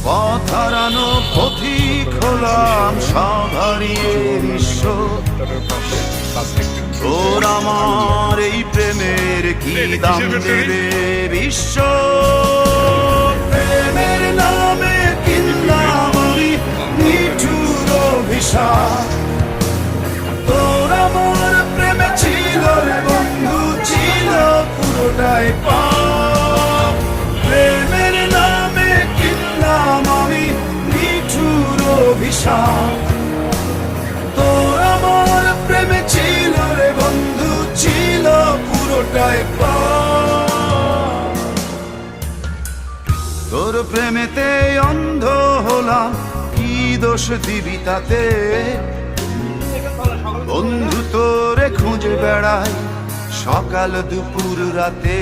পথ হারানো পথিক হলাম, সব হারিয়ে বিশ্ব। তোর আমার এই প্রেমের কি দাম দেবে বিশ্ব? প্রেমের নামে কিনলাম আমি নিঠুর অভিশাপ। তোর আমার প্রেমে ছিল রে বন্ধু, ছিল পুরোটাই পাপ। প্রেমের নামে কিনলাম আমি নিঠুর অভিশাপ। তোর আমার প্রেমে ছিল রে বন্ধু, ছিল পুরোটাই পাপ। তোর প্রেমেতে অন্ধ হলাম, কি দোষ দিবি তাতে? বন্ধু তোরে খুঁজে বেড়াই সকাল দুপুর রাতে।